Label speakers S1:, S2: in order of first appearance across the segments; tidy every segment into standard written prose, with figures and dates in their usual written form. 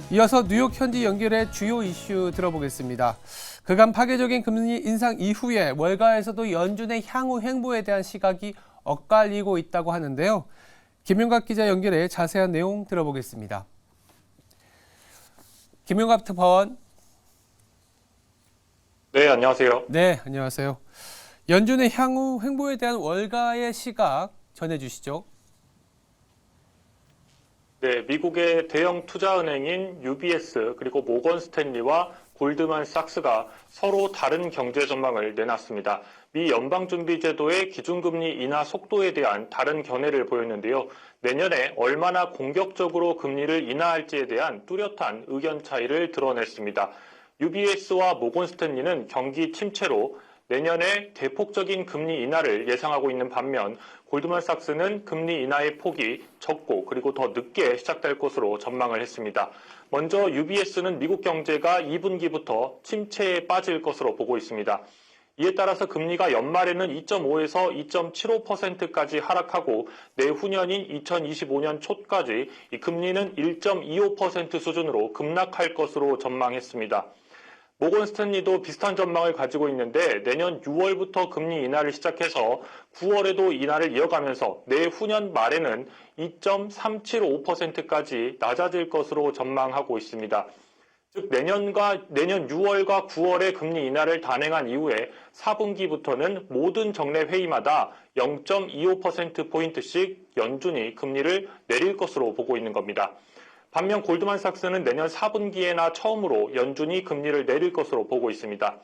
S1: 이어서 뉴욕 현지 연결해 주요 이슈 들어보겠습니다. 그간 파괴적인 금리 인상 이후에 월가에서도 연준의 향후 행보에 대한 시각이 엇갈리고 있다고 하는데요. 김용갑 기자 연결해 자세한 내용 들어보겠습니다. 김용갑 특파원.
S2: 네, 안녕하세요.
S1: 네, 안녕하세요. 연준의 향후 행보에 대한 월가의 시각 전해주시죠.
S2: 네, 미국의 대형 투자은행인 UBS 그리고 모건 스탠리와 골드만 삭스가 서로 다른 경제 전망을 내놨습니다. 미 연방준비제도의 기준금리 인하 속도에 대한 다른 견해를 보였는데요. 내년에 얼마나 공격적으로 금리를 인하할지에 대한 뚜렷한 의견 차이를 드러냈습니다. UBS와 모건 스탠리는 경기 침체로 내년에 대폭적인 금리 인하를 예상하고 있는 반면 골드만삭스는 금리 인하의 폭이 적고 그리고 더 늦게 시작될 것으로 전망을 했습니다. 먼저 UBS는 미국 경제가 2분기부터 침체에 빠질 것으로 보고 있습니다. 이에 따라서 금리가 연말에는 2.5에서 2.75%까지 하락하고 내후년인 2025년 초까지 이 금리는 1.25% 수준으로 급락할 것으로 전망했습니다. 모건 스탠리도 비슷한 전망을 가지고 있는데 내년 6월부터 금리 인하를 시작해서 9월에도 인하를 이어가면서 내후년 말에는 2.375%까지 낮아질 것으로 전망하고 있습니다. 즉 내년 6월과 9월에 금리 인하를 단행한 이후에 4분기부터는 모든 정례 회의마다 0.25%포인트씩 연준이 금리를 내릴 것으로 보고 있는 겁니다. 반면 골드만삭스는 내년 4분기에나 처음으로 연준이 금리를 내릴 것으로 보고 있습니다.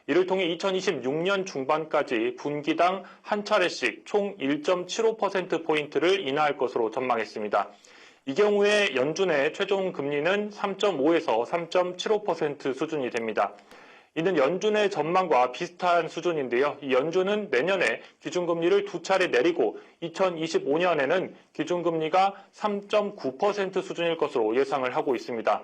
S2: 이를 통해 2026년 중반까지 분기당 한 차례씩 총 1.75%포인트를 인하할 것으로 전망했습니다. 이 경우에 연준의 최종 금리는 3.5에서 3.75% 수준이 됩니다. 이는 연준의 전망과 비슷한 수준인데요. 이 연준은 내년에 기준금리를 두 차례 내리고 2025년에는 기준금리가 3.9% 수준일 것으로 예상을 하고 있습니다.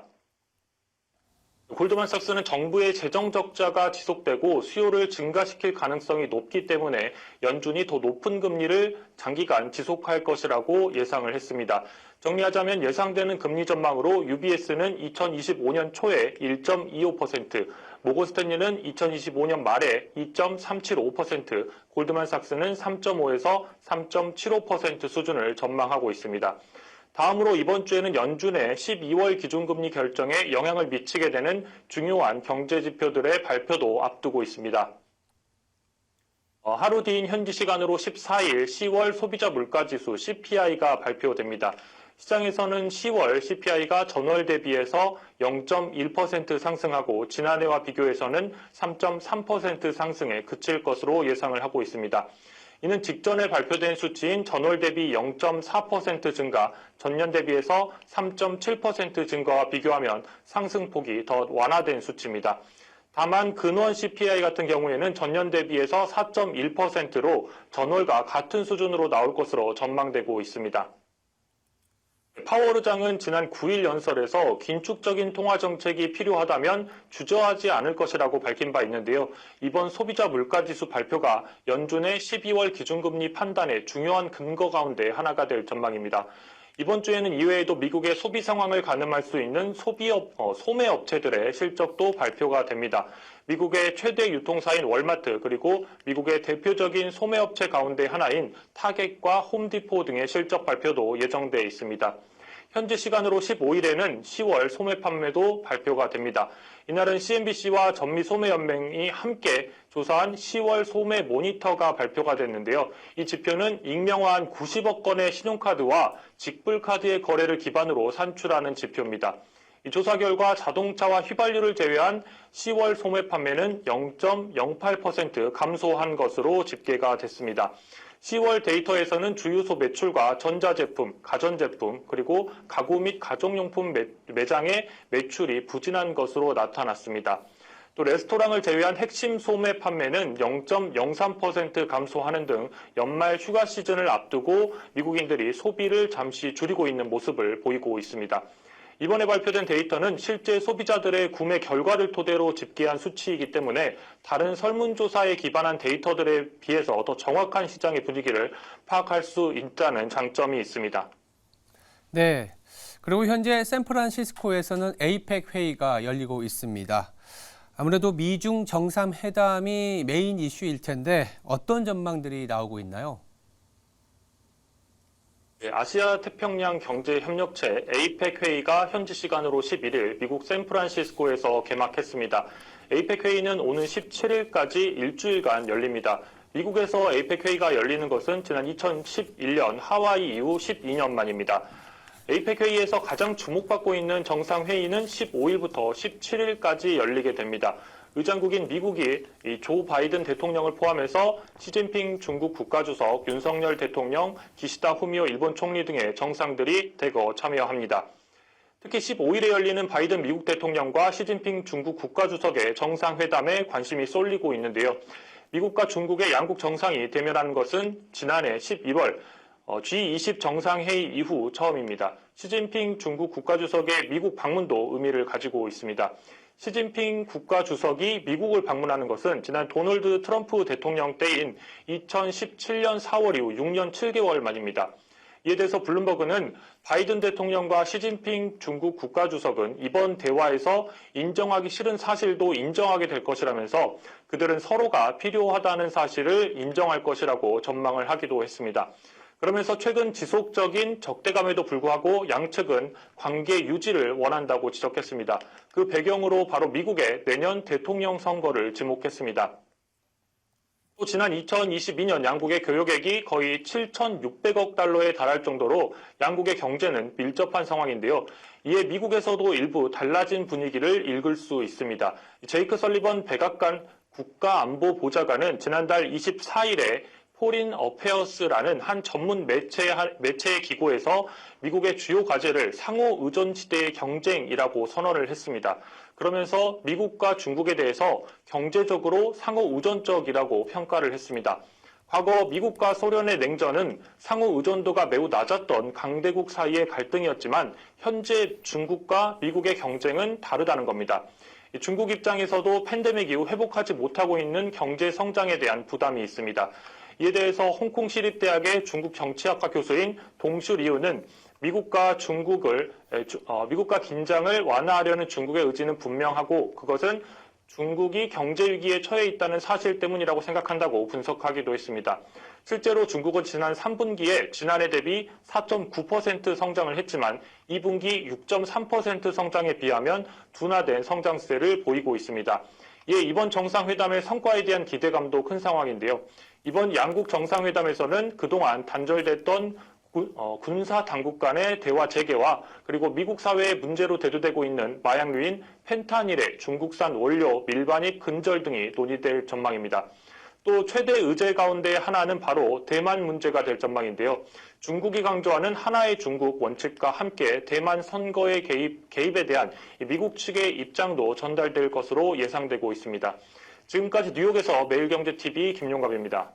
S2: 골드만삭스는 정부의 재정 적자가 지속되고 수요를 증가시킬 가능성이 높기 때문에 연준이 더 높은 금리를 장기간 지속할 것이라고 예상을 했습니다. 정리하자면 예상되는 금리 전망으로 UBS는 2025년 초에 1.25%, 모건 스탠리는 2025년 말에 2.375%, 골드만삭스는 3.5에서 3.75% 수준을 전망하고 있습니다. 다음으로 이번 주에는 연준의 12월 기준금리 결정에 영향을 미치게 되는 중요한 경제지표들의 발표도 앞두고 있습니다. 하루 뒤인 현지 시간으로 14일 10월 소비자 물가지수 CPI가 발표됩니다. 시장에서는 10월 CPI가 전월 대비해서 0.1% 상승하고 지난해와 비교해서는 3.3% 상승에 그칠 것으로 예상을 하고 있습니다. 이는 직전에 발표된 수치인 전월 대비 0.4% 증가, 전년 대비해서 3.7% 증가와 비교하면 상승폭이 더 완화된 수치입니다. 다만 근원 CPI 같은 경우에는 전년 대비해서 4.1%로 전월과 같은 수준으로 나올 것으로 전망되고 있습니다. 파월 의장은 지난 9일 연설에서 긴축적인 통화 정책이 필요하다면 주저하지 않을 것이라고 밝힌 바 있는데요. 이번 소비자 물가지수 발표가 연준의 12월 기준금리 판단의 중요한 근거 가운데 하나가 될 전망입니다. 이번 주에는 이외에도 미국의 소비 상황을 가늠할 수 있는 소매업체들의 실적도 발표가 됩니다. 미국의 최대 유통사인 월마트 그리고 미국의 대표적인 소매업체 가운데 하나인 타겟과 홈디포 등의 실적 발표도 예정돼 있습니다. 현지 시간으로 15일에는 10월 소매 판매도 발표가 됩니다. 이날은 CNBC와 전미소매연맹이 함께 조사한 10월 소매 모니터가 발표가 됐는데요. 이 지표는 익명화한 90억 건의 신용카드와 직불카드의 거래를 기반으로 산출하는 지표입니다. 이 조사 결과 자동차와 휘발유를 제외한 10월 소매 판매는 0.08% 감소한 것으로 집계가 됐습니다. 10월 데이터에서는 주유소 매출과 전자제품, 가전제품, 그리고 가구 및 가정용품 매장의 매출이 부진한 것으로 나타났습니다. 또 레스토랑을 제외한 핵심 소매 판매는 0.03% 감소하는 등 연말 휴가 시즌을 앞두고 미국인들이 소비를 잠시 줄이고 있는 모습을 보이고 있습니다. 이번에 발표된 데이터는 실제 소비자들의 구매 결과를 토대로 집계한 수치이기 때문에 다른 설문조사에 기반한 데이터들에 비해서 더 정확한 시장의 분위기를 파악할 수 있다는 장점이 있습니다.
S1: 네. 그리고 현재 샌프란시스코에서는 에이펙 회의가 열리고 있습니다. 아무래도 미중 정상회담이 메인 이슈일 텐데 어떤 전망들이 나오고 있나요?
S2: 아시아 태평양 경제협력체 에이펙 회의가 현지 시간으로 11일 미국 샌프란시스코에서 개막했습니다. 에이펙 회의는 오는 17일까지 일주일간 열립니다. 미국에서 에이펙 회의가 열리는 것은 지난 2011년 하와이 이후 12년 만입니다. 에이펙 회의에서 가장 주목받고 있는 정상회의는 15일부터 17일까지 열리게 됩니다. 의장국인 미국이 조 바이든 대통령을 포함해서 시진핑 중국 국가주석, 윤석열 대통령, 기시다 후미오 일본 총리 등의 정상들이 대거 참여합니다. 특히 15일에 열리는 바이든 미국 대통령과 시진핑 중국 국가주석의 정상회담에 관심이 쏠리고 있는데요. 미국과 중국의 양국 정상이 대면하는 것은 지난해 12월 G20 정상회의 이후 처음입니다. 시진핑 중국 국가주석의 미국 방문도 의미를 가지고 있습니다. 시진핑 국가주석이 미국을 방문하는 것은 지난 도널드 트럼프 대통령 때인 2017년 4월 이후 6년 7개월 만입니다. 이에 대해서 블룸버그는 바이든 대통령과 시진핑 중국 국가주석은 이번 대화에서 인정하기 싫은 사실도 인정하게 될 것이라면서 그들은 서로가 필요하다는 사실을 인정할 것이라고 전망을 하기도 했습니다. 그러면서 최근 지속적인 적대감에도 불구하고 양측은 관계 유지를 원한다고 지적했습니다. 그 배경으로 바로 미국의 내년 대통령 선거를 지목했습니다. 또 지난 2022년 양국의 교역액이 거의 7,600억 달러에 달할 정도로 양국의 경제는 밀접한 상황인데요. 이에 미국에서도 일부 달라진 분위기를 읽을 수 있습니다. 제이크 설리번 백악관 국가안보보좌관은 지난달 24일에 포린 어페어스라는 한 전문 매체의 기고에서 미국의 주요 과제를 상호 의존 시대의 경쟁이라고 선언을 했습니다. 그러면서 미국과 중국에 대해서 경제적으로 상호 의존적이라고 평가를 했습니다. 과거 미국과 소련의 냉전은 상호 의존도가 매우 낮았던 강대국 사이의 갈등이었지만 현재 중국과 미국의 경쟁은 다르다는 겁니다. 중국 입장에서도 팬데믹 이후 회복하지 못하고 있는 경제 성장에 대한 부담이 있습니다. 이에 대해서 홍콩 시립대학의 중국 정치학과 교수인 동슈 리우는 미국과 긴장을 완화하려는 중국의 의지는 분명하고 그것은 중국이 경제 위기에 처해 있다는 사실 때문이라고 생각한다고 분석하기도 했습니다. 실제로 중국은 지난 3분기에 지난해 대비 4.9% 성장을 했지만 2분기 6.3% 성장에 비하면 둔화된 성장세를 보이고 있습니다. 이에 이번 정상회담의 성과에 대한 기대감도 큰 상황인데요. 이번 양국 정상회담에서는 그동안 단절됐던 군사 당국 간의 대화 재개와 그리고 미국 사회의 문제로 대두되고 있는 마약류인 펜타닐의 중국산 원료 밀반입 근절 등이 논의될 전망입니다. 또 최대 의제 가운데 하나는 바로 대만 문제가 될 전망인데요. 중국이 강조하는 하나의 중국 원칙과 함께 대만 선거의 개입에 대한 미국 측의 입장도 전달될 것으로 예상되고 있습니다. 지금까지 뉴욕에서 매일경제TV 김용갑입니다.